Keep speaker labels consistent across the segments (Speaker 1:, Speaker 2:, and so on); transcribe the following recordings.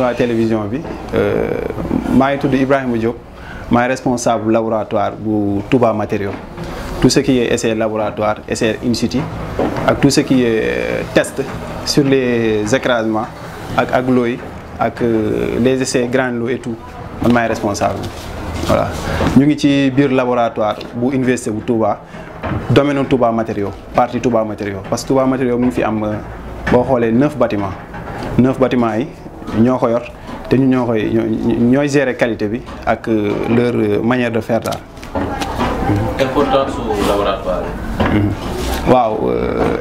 Speaker 1: nuyu waa télévision bi maa ngi tudd Ibrahima Diop maay responsable laboratoire bu Touba Matériaux tout ce qui est essai laboratoire essai in situ ak tout ce qui est test sur les écrasements ak aglo yi ak les essais grands lots et tout man maay responsable voilà. ñu ngi ci biir laboratoire bu université bu Touba domaine Touba Matériaux partie Touba Matériaux parce que Touba Matériaux mu ngi fi am boo xoolee 9 bâtiments yi ñoo ko yor te ñu ñooy gérer qualité bi ak leur manière de faire daal.
Speaker 2: importance su laboratoire bi.
Speaker 1: waaw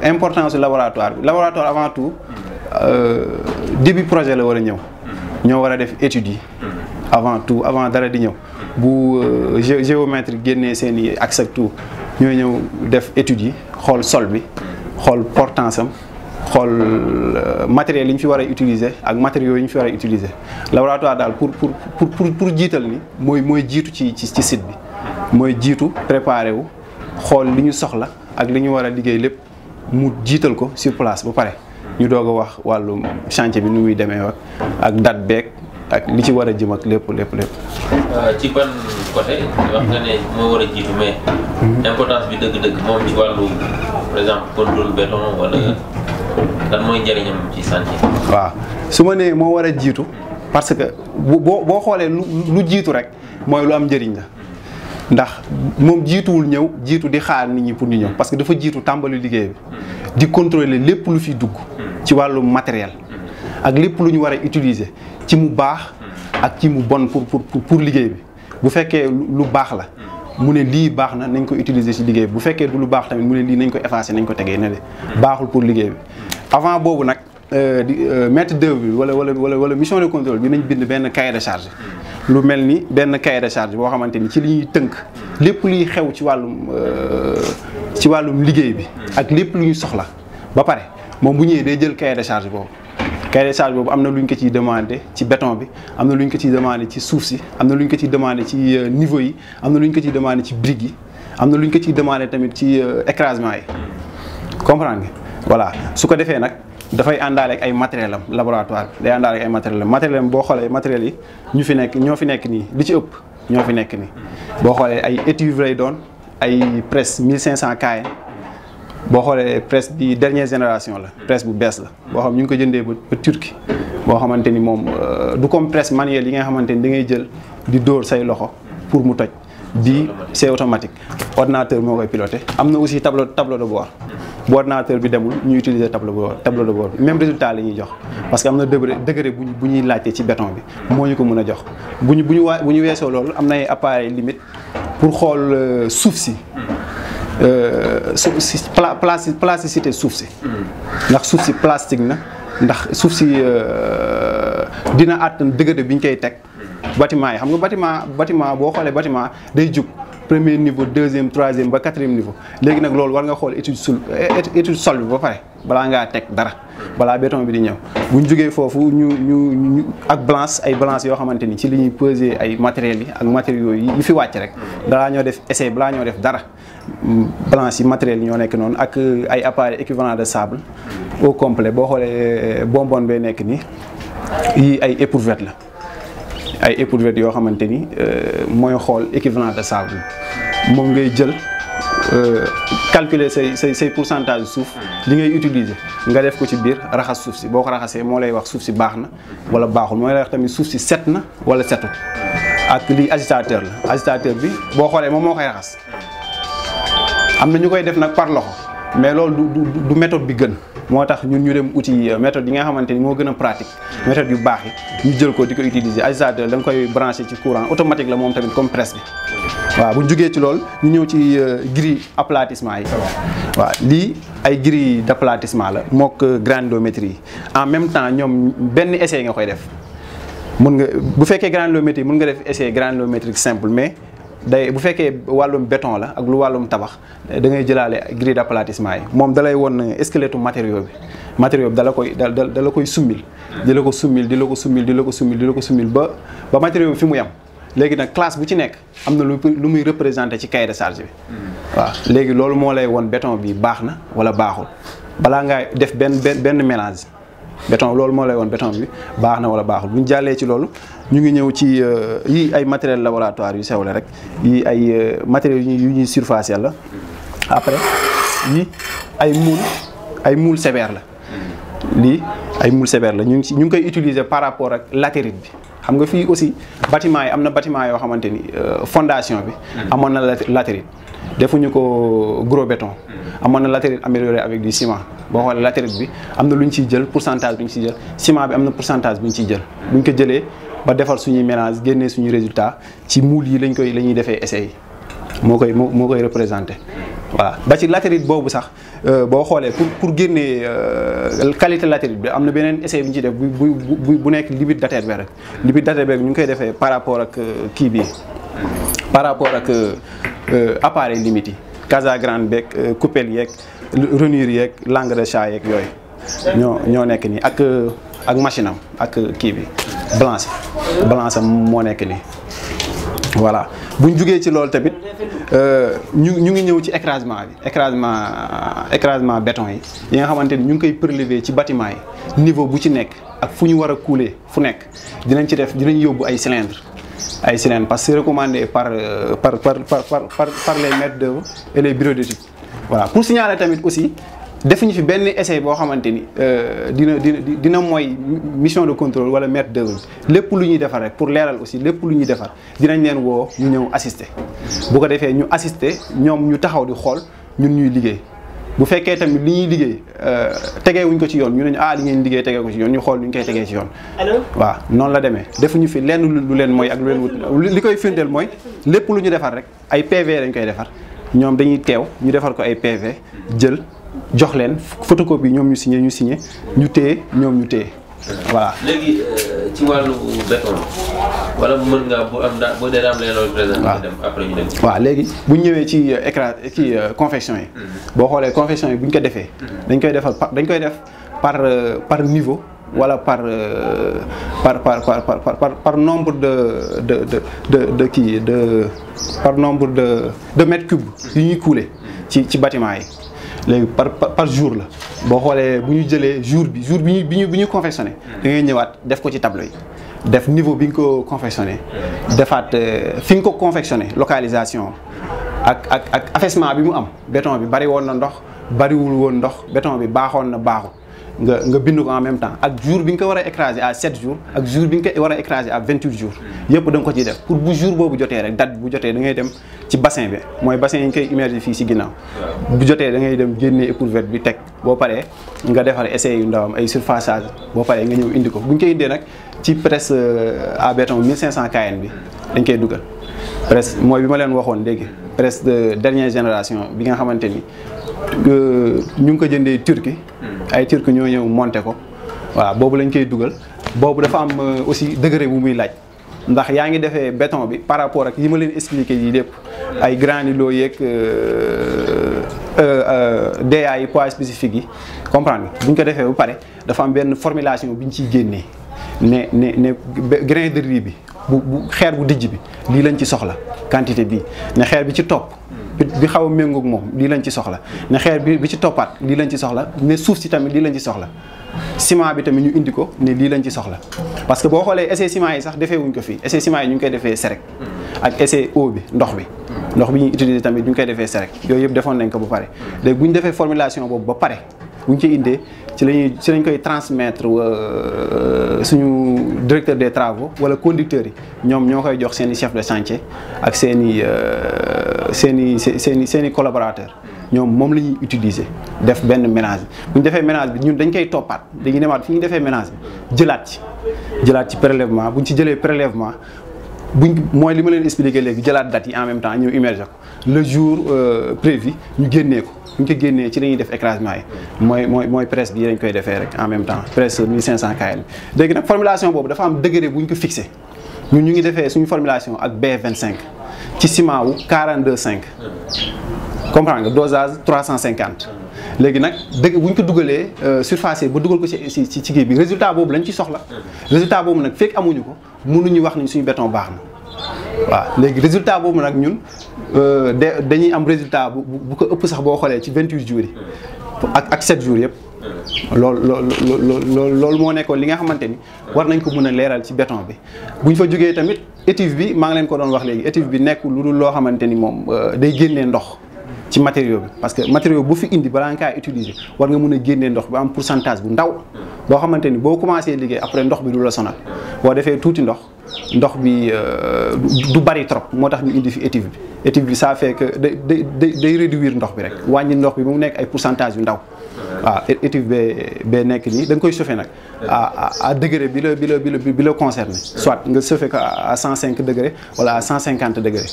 Speaker 1: importance su laboratoire bi laboratoire avant tout début projet la war a ñëw. ñoo war a def études yi. avant tout avant dara di ñëw. bu géomètre génnee seen i accès tout ñooy ñëw def études yi xool sol bi xool portance am. xool matériel yi ñu fi war a utiliser ak matériaux yi ñu fi war a utiliser laboratoire daal pour jiital ni mooy jiitu ci site bi mooy jiitu préparé wu xool li ñu soxla ak li ñu war a liggéey lépp mu jiital ko sur place ba pare ñu doog a wax wàllu chantier bi nu muy demee ak date beeg ak li ci war a jëm ak lépp.
Speaker 2: ci ban côté wax nga ne moo war a jiitu mais importance bi dëgg-dëgg moom ci wàllu par exemple contrôle béton wala. lan mooy njëriñam ci chantier.
Speaker 1: waaw su ma nee moo war a jiitu parce que boo xoolee lu jiitu rek mooy lu am njëriñ la ndax moom jiituwul ñëw jiitu di xaar nit ñi pour ñu ñëw parce que dafa jiitu tàmbali liggéey bi di contrôler lépp lu fi dugg ci wàllu matériel ak lépp lu ñu war a utiliser ci mu baax ak ci mu bon pour liggéey bi bu fekkee lu baax la mu ne lii baax na nañ ko utiliser ci liggéey bi bu fekkee du lu baax tamit mu ne lii nañ ko effacer nañ ko tegee ne de baaxul pour liggéey bi. avant boobu nag maître d'œuvre bi wala mission de contrôle bi nañ bind benn cahier de charge lu mel ni benn cahier de charge boo xamante ni ci li ñuy tënk lépp luy xew ci wàllum liggéey bi ak lépp lu ñu soxla ba pare moom bu ñëwee day jël cahier de charge boobu. cahier de charge boobu am na lu ñu ko ciy demandé ci béton bi am na lu ñu ko ciy demandé ci suuf si am na lu ñu ko ciy demandé ci niveau yi am na lu ñu ko ciy demandé ci briques yi am na lu ñu ko ciy demandé tamit ci écrasement yi comprendre nga. voilà su ko defee nag dafay àndaale ak ay matériel am laboratoire bi day àndaale ak ay matériel am boo xoolee matériels yi ñoo fi nekk nii li ci ëpp ñoo fi nekk nii boo xoolee ay étuves lay doon ay presse 1500 kN boo xoolee presse bi dernière génération la presse bu bees la boo xam ñu ngi ko jëndee ba Turquie boo xamante ni moom du comme presse manuelle yi nga xamante ni da ngay jël di dóor say loxo pour mu toj bii c'est automatique ordinateur moo koy piloté am na aussi tableau de bord bu ordinateur bi demul ñu utiliser tableau de bord bi même résultat la ñuy jox parce que am na degré bu ñuy laajte ci béton bi moo ñu ko mën a jox bu ñu weesoo loolu am na ay appareil limite pour xool suuf si plasticité suuf si ndax suuf si plastique na ndax suuf si dina àttan degré bi ñu koy teg bâtiment yi xam nga bâtiment boo xoolee bâtiment day jug premier niveau deuxième troisième ba quatrième niveau léegi nag loolu war nga xool étude sol bi ba pare balaa ngaa teg dara balaa béton bi di ñëw bu ñu jógee foofu ñu ak ay balance yoo xamante ni ci li ñuy peser ay matériels yi ak matériaux yi fi wàcc rek balaa ñoo def essai balaa ñoo def dara balance yi matériels yi ñoo nekk noonu ak ay appareil équivalent de sable au complet boo xoolee bonbonne bay nekk nii yi ay éprouvette la ay éprouvette yoo xamante ni mooy xool équivalent de sable moom ngay jël calculer say pourcentage suuf li ngay utiliser nga def ko ci biir raxas suuf si boo ko raxasee moo lay wax suuf si baax na wala baaxul moo lay wax tamit suuf si set na wala setul ak lii agitateur la agitateur bi boo xoolee moom moo koy raxas am na ñu koy def nag par loxo mais loolu du méthode bi gën moo tax ñun ñu dem outil méthode yi nga xamante ni moo gën a pratique méthode yu baax yi ñu jël ko di ko utiliser agitateur da nga koy branché ci courant automatique la moom tamit comme presse bi waaw bu ñu jógee ci loolu ñu ñëw ci grille aplatissement yi waaw lii ay grille d'aplatissement la mook granulométrie yi en même temps ñoom benn essai nga koy def mun nga bu fekkee granulométrie mun nga def essai granulométrique simple mais bu fekkee wàllum béton la ak lu wàllum tabax da ngay jëlaale grille d'aplatissement yi moom dalay won squelette matériaux bi dala koy summil di la ko summil ba matériaux bi fi mu yam léegi nag classe bu ci nekk am na lu muy représenté ci cahier de charge bi waaw léegi loolu moo lay won béton bi baax na wala baaxul balaa ngaa def benn mélange béton loolu moo lay woon béton bi baax na wala baaxul bu ñu jàllee ci loolu ñu ngi ñëw ci yii ay matériel laboratoire yu sew la rek yii ay matériels yu ñuy surfacer la après yii ay moule sévère la lii ay moule sévère la ñu ngi koy utiliser par rapport ak latérite bi xam nga fii aussi bâtiment yi am na bâtiment yoo xamante ni fondation bi amoon na latérite defuñu ko gros béton amoon na latérite amélioré avec du ciment boo xoolee latérite bi am na lu ñu ciy jël pourcentage bi ñu ciy jël ciment bi am na pourcentage bi ñu ciy jël bu ñu ko jëlee ba defar suñuy mélange génnee suñuy résultat ci moule yi la ñuy defee essai yi moo koy représenté voilà ba ci latérite boobu sax boo xoolee pour génnee qualité latérite bi am na beneen essai bi ñu ci def bu nekk limite d'Atterberg rek limite d'Atterberg ñu ngi koy defee par rapport ak kii bi par rapport ak appareil limite yi Casagrande beeg coupelle yeeg rainure yeeg langue de chat yeeg yooyu ñoo nekk nii ak machine am ak kii bi balance am moo nekk nii voilà buñ jugee ci loolu tamit ñu ngi ñëw ci écrasement bi écrasement béton yi nga xamante ni ñu ngi koy prélever ci bâtiment yi niveau bu ci nekk ak fu ñu war a couler fu nekk dinañ yóbbu ay cylindres parce que c'est recommandé par les maîtres d'œuvre et les bureaux d'études voilà pour signaler tamit aussi defuñu fi benn essai boo xamante ni dina mooy mission de contrôle wala maître d'œuvre lépp lu ñuy defar rek pour leeral aussi lépp lu ñuy defar dinañ leen woo ñu ñëw assister bu ko defee ñu assister ñoom ñu taxaw di xool ñun ñuy liggéey bu fekkee tamit li ñuy liggéey tegee wuñ ko ci yoon ñu ne li ngeen liggéey tegee ko ci yoon ñu xool lu ñu koy tegee ci yoon waaw noonu la demee defuñu fi lenn lu leen mooy ak lu leen wut li koy firndeel mooy lépp lu ñu defar rek ay PV lañ koy defar ñoom dañuy teew ñu defar ko ay PV jël jox leen photocopie ñoom ñu signé ñu téye ñoom ñu téye voilà.
Speaker 2: léegi ci wàllu béton wala mën nga boo dee am leen loolu présenté dem après ñu dem.
Speaker 1: waaw léegi bu ñu ñëwee ci confection yi. boo xoolee confection yi bu ñu ko defee. dañ koy def par niveau wala par nombre par nombre de mètres cubes yu ñuy couler ci bâtiment yi. léegi par jour la boo xoolee bu ñu jëlee jour bi ñu confectionné da ngay ñëwaat def ko ci tableau yi def niveau bi nga ko confectionné defaat fi nga ko confectionné localisation ak affaissement bi mu am béton bi bari woon na ndox bariwul woon ndox béton bi baaxoon na baaxul nga bind ko en même temps ak jour bi nga ko war a écraser à 7 jours ak jour bi nga ko war a écraser à 28 jours yëpp da nga ko ciy def pour bu jour boobu jotee rek date bu jotee da ngay dem ci bassin bi mooy bassin yi ñu koy immerger fii si ginnaaw bu jotee da ngay dem génnee éprouvette bi teg boo paree nga defar essai yu ndawam ay surfaçage boo paree nga ñëw indi ko bu ñu koy indee nag ci presse à béton 1500 kN bi dañ koy dugal presse mooy bi ma leen waxoon léegi presse de dernière génération bi nga xamante ni ñu ngi ko jëndee Turquie ay Turquie ñoo ñëw monter ko voilà boobu lañ koy dugal boobu dafa am aussi degré bu muy laaj ndax yaa ngi defee béton bi par rapport ak yi ma leen expliqué yi lépp ay granulaux yeeg DA yi poids spécifique yi comprendre nga bu ñu ko defee ba pare dafa am benn formulation bi ñu ciy génnee ne grain de riz bi bu xeer bu dijj bi lii lañ ci soxla quantité bii ne xeer bi ci topp bi xaw a méngoog moom lii lañ ci soxla ne xeer bi ci toppaat lii lañ ci soxla ne suuf si tamit lii lañ ci soxla ciment bi tamit ñu indi ko ne lii lañ ci soxla parce que boo xoolee essai ciment yi sax defee wuñ ko fii essai ciment yi ñu ngi koy defee serek ak essai eau bi ndox bi ñuy utiliser tamit ñu ngi koy defee serek yooyu yëpp defoon nañ ko ba pare léegi bu ñu defee formulation boobu ba pare bu ñu ci indee ci lañ koy transmettre suñu directeur des travaux wala conducteurs yi ñoom ñoo koy jox seen i chef de chantier ak seen i collaborateurs ñoom moom la ñuy utiliser def benn ménage bu ñu defee ménage bi ñun dañ koy toppaat dañuy demaat fi ñu defee ménage bi jëlaat ci prélèvement bu ñu ci jëlee prélèvement mooy li ma leen expliqué léegi jëlaat date yi en même temps ñëw immerger ko le jour prévu ñu génnee ko bu ñu ko génnee ci la ñuy def écrasement yi mooy presse bi dañ koy defee rek en même temps presse 1500 kN léegi nag formulation boobu dafa am degré bu ñu ko fixé ñun ñu ngi defee suñu formulation ak B25 ci ciment wu 42,5 comprendre nga dosage 350 léegi nag bu ñu ko dugalee surface ba dugal ko ci kii bi résultat boobu lañ ci soxla résultat boobu nag fekk amuñu ko mënuñu wax ni suñu béton baax na waaw léegi résultat boobu nag ñun dañuy am résultat bu ko ëpp sax boo xoolee ci 28 jours yi ak 7 jours yëpp loolu moo nekkoon li nga xamante ni war nañ ko mën a leeral ci béton bi. bu ñu fa jógee tamit étive bi maa ngi leen ko doon wax léegi étive bi nekk lu dul loo xamante ni moom day génnee ndox ci matériau bi parce que matériau bu fi indi balaa nga kaa utiliser war nga mën a génnee ndox bi am pourcentage bu ndaw boo xamante ni boo commencé liggéey après ndox bi du la sonal boo defee tuuti ndox bi du bari trop moo tax ñu indi fi étive bi ça fait que day réduire ndox bi rek wàññi ndox bi ba mu nekk ay pourcentage yu ndaw waaw étive bee nekk nii da nga koy chauffer nag à degré bi la concerné soit nga chauffer ko à 105 degrés wala à 150 degrés.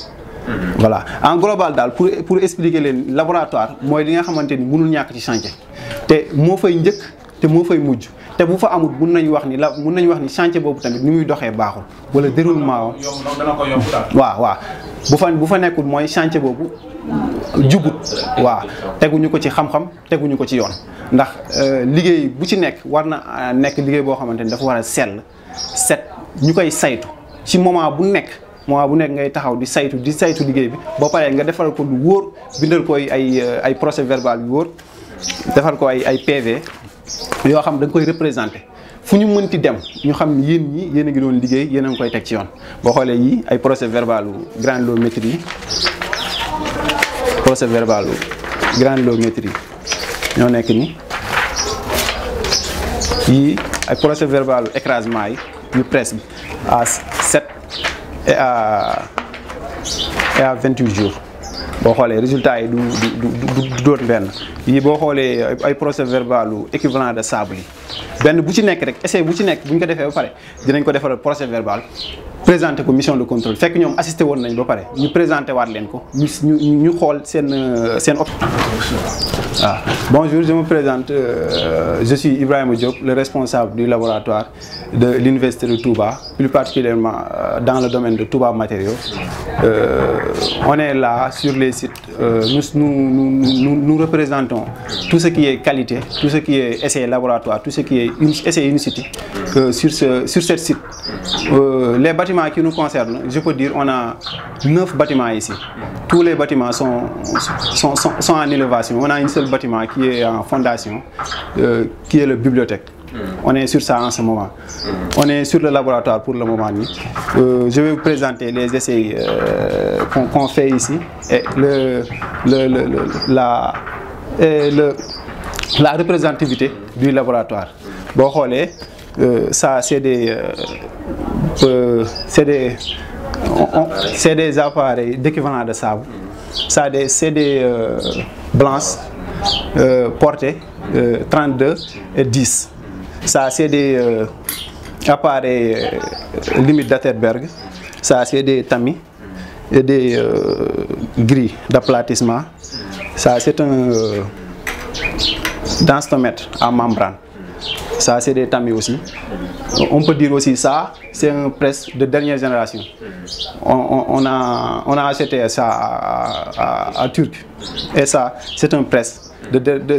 Speaker 1: Voilà en global daal pour expliquer leen laboratoire mooy li nga xamante ni mënul ñàkk ci chantier te moo fay njëkk te moo fay mujj te bu fa amul mun nañu wax ni chantier boobu tamit ni muy doxee baaxul wala déroulement
Speaker 3: dana ko yomb daal.
Speaker 1: waaw bu fa nekkul mooy chantier boobu jubut waaw teguñu ko ci xam-xam teguñu ko ci yoon ndax liggéey bu ci nekk war na nekk liggéey boo xamante ni dafa war a set ñu koy saytu ci moment bu nekk ngay taxaw di saytu liggéey bi boo paree nga defal ko lu wóor bindal ko ay procès verbal yu wóor defal ko ay PV yoo xam da nga koy représenté fu ñu mënti dem ñu xam ni yéen a ngi doon liggéey yéen a ngi koy teg ci yoon boo xoolee yii ay procès verbal granulométrie ñoo nekk ni yii ay procès verbal écrasement yi yu presse bi à 7 et à 28 jours boo xoolee résultat yi du doon benn yii boo xoolee ay procès verbal équivalent de sable yi benn bu ci nekk rek essai bu ci nekk bu ñu ko defee ba pare dinañ ko defaral procès verbal présenté ko mission de contrôle fekk ñoom assisté woon nañ ba pare ñu présenté waat leen ko ñu xool seen op. Ah, bonjour, je me présente, je suis Ibrahima Diop, le responsable du laboratoire de l'Université de Touba, plus particulièrement dans le domaine de Touba Matériaux. On est là sur les sites, nous représentons tout ce qui est qualité, tout ce qui est essai laboratoire, tout ce qui est essai in situ sur ce site. Les bâtiments qui nous concernent, je peux dire on a 9 bâtiments ici. Tous les bâtiments sont en élévation. On a un seul bâtiment qui est en fondation, qui est la bibliothèque. On est sur ça en ce moment. On est sur le laboratoire pour le moment. Je vais vous présenter les essais qu'on fait ici et la représentativité du laboratoire. Bon, ça c'est des appareils d'équivalent de sable. Ça c'est des blanches portées 32 et 10. Ça c'est des appareils limite d'Atterberg. Ça c'est des tamis et des grilles d'aplatissement. Ça c'est un denstomètre à membrane. Ça c'est des tamis aussi. On peut dire aussi ça, c'est un presse de dernière génération. On a acheté ça à Turc. Et ça, c'est un presse,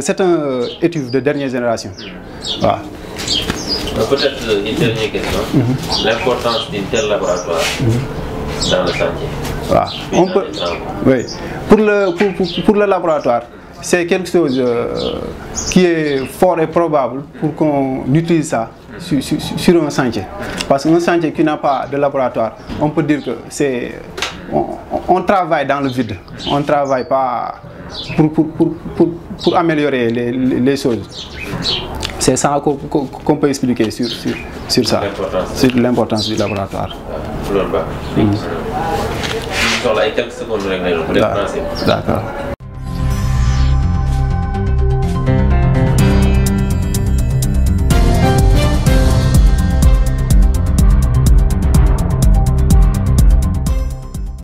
Speaker 1: c'est un étuve de dernière génération. Voilà.
Speaker 2: Peut-être une dernière question. L'importance d'un tel laboratoire dans le chantier.
Speaker 1: Voilà. On peut, oui. Pour le laboratoire, c'est quelque chose qui est fort et probable pour qu'on utilise ça sur un chantier. Parce qu'un chantier qui n'a pas de laboratoire, on peut dire que c'est... On travaille dans le vide. On ne travaille pas pour améliorer les choses. C'est ça qu'on peut expliquer sur ça, sur l'importance du laboratoire.
Speaker 2: D'accord.